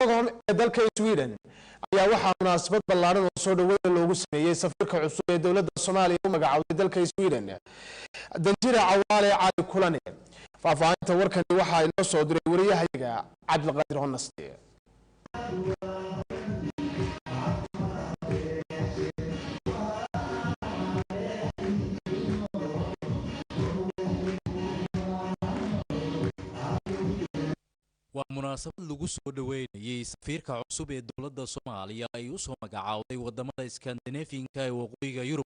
Stockholm ee dalka Sweden ayaa waxaa munaasabad ballaaran oo soo dhaweyn loogu sameeyay safiirka cusub ee dawladda Soomaaliya u magacaawday dalka Sweden Danjire Cawaale Cali Kulane faahfaahinta warkani waxaa inoo soo diray wariyahayaga Cabdulqaadir Honaste munaasabad lagu soo dhaweynayay safiirka cusub ee dawladda Soomaaliya ay u soo magacaawday wadamada Scandinavian-ka ee waqooyiga Yurub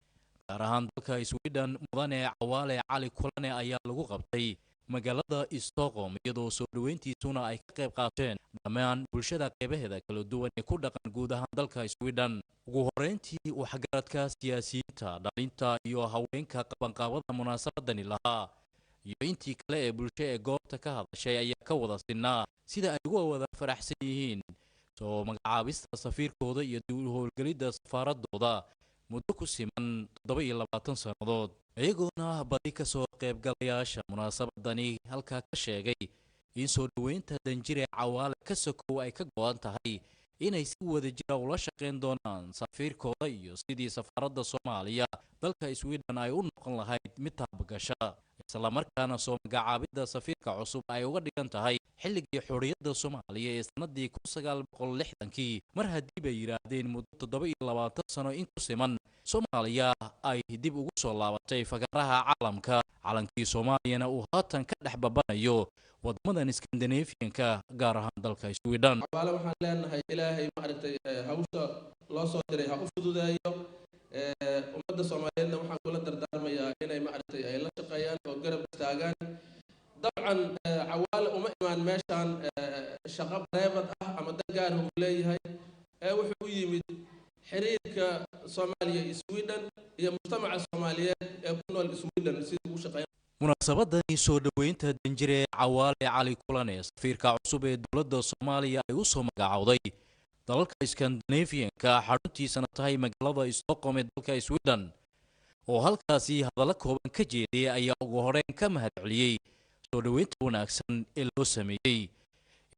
gaar ahaan dalka Sweden mudane Cawaale Cali Kulane ayaa lagu qabtay magaalada Stockholm iyadoo soo dhaweyntiisuna ay ka qayb qaateen dhammaan bulshada qeybaheeda kala duwan ee ku dhaqan guud ahaan dalka Sweden ugu horeyntii waxgaradka siyaasiyiinta dhalinta iyo haweenka qabanqaabada munaasabadani lahaa iyo intii kale ee bulshada ee goobta ka hadashay ayaa ka wada sinaa sida ay ugu wada faraxsan yihiin soo magacaabista safiirkooda iyo dib u howlgelidda safaaradooda muddo ku siman 27 sanadood iyagoona badi ka soo qaybgalayaasha munaasabadani halka ka sheegay in soo dhaweynta Danjire Cawaale ka sokow ay ka go'an tahay inay si wada jir ula shaqeyn doonaan safiirkooda iyo sidii safaaradda Soomaaliya dalka Sweden ay u noqon lahayd mid taabagasha isla markaana soo magacaabida safiirka cusub ay uga dhigan tahay xilligii xorriyadda Soomaaliya ee sanadii 1960kii mar haddii bay yiraahdeen muddo 27 sano in ku siman Soomaaliya ay dib ugu soo laabatay fagaraha caalamka calankii Soomaaliyana uu haatan ka dhex babanayo wadamadan Scandinavian-ka gaar ahaan dalka Sweden walaal waxaan leenahay ilaahay ma aragtay hawsha loo soo diray ha u fududeeyo ummadda Soomaaliyeedna waxaan kula dardaarmayaa inay ma aragtay ay la shaqeeyaan oo garab istaagaan dabcan Cawaale uma imaan meeshan shaqo bareebad ah ama dagaar uu leeyahay wuxuu u yimid xiriirka Soomaaliya iyo Sweden iyo mujtamaca Soomaaliyeed ee ku nool Sweden sidii uu shaqeeyo munaasabadani soo dhaweynta Danjire Cawaale Cali Kulane safiirka cusub ee dawladda Soomaaliya ay u soo magacaawday dalalka Scandinavian-ka xaruntiisana tahay magaalada Stockholm ee dalka Sweden oo halkaasi hadallo kooban ka jeediyay ayaa ugu horeyn ka mahadceliyay soo dhaweynta wanaagsan ee loo sameeyay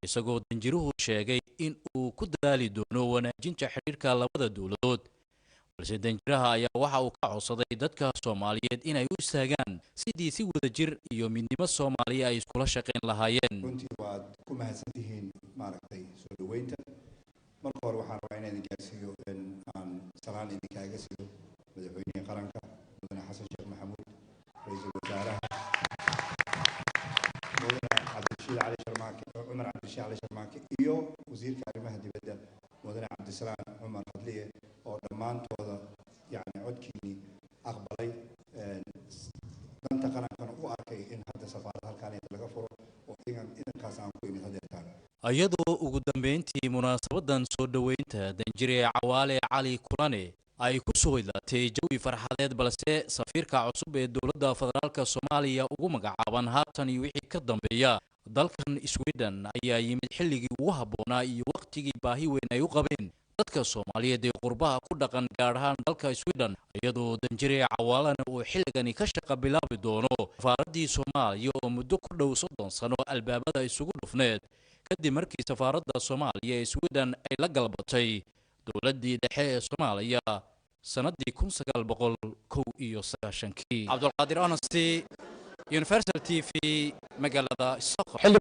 isagoo danjiruhu sheegay in uu ku dadaali doono wanaajinta xiriirka labada dawladood balse danjiraha ayaa waxa uu ka codsaday dadka Soomaaliyeed inay u istaagaan sidii si wada jir iyo midnimo Soomaaliya ay iskula shaqeyn lahaayeen runtii waad ku mahadsantihiin maaragtay soo dhaweynta marka hore waxaan rabaa inaan gaarsiiyo aan salaan idinkaaga siiyo madaxweynaha qaranka mudane Xasan Sheekh Maxamuud ra'iisul wasaaraha mudane Cabdishiid Cali Sharmaake Cumar Cabdishiid Cali Sharmaake iyo wasiirka arrimaha dibadda mudane Cabdisalaam Cumar Hadliye oo dhammaantooda yani codkiini aqbalay danta qarankana u arkay in hadda safaarad halkaan laga furo oo idankaas aan ku imid hadeertaan ayadoo ugu dambeyntii munaasabadan soo dhaweynta Danjire Cawaale Cali Kulane ay ku soo ilaatay jawi farxadeed balse safiirka cusub ee dawladda federaalka Soomaaliya ugu magacaaban haatan iyo wixii ka dambeeya dalkan Sweden ayaa yimid xilligii ugu habboonaa iyo waqtigii baahi weyn ay u qabeen dadka Soomaaliyeed ee qurbaha ku dhaqan gaar ahaan dalka Sweden iyadoo Danjire Cawaalana uu xilligani ka shaqo bilaabi doono safaaraddii Soomaaliya oo muddo ku dhow 30 sano albaabada isugu dhufneed kadib markii safaaradda Soomaaliya ee Sweden ay la galbatay dawladdii dhexe ee Soomaaliya sanadii 1991kii Cabdulqaadir Honaste Universal TV magaalada Stockholm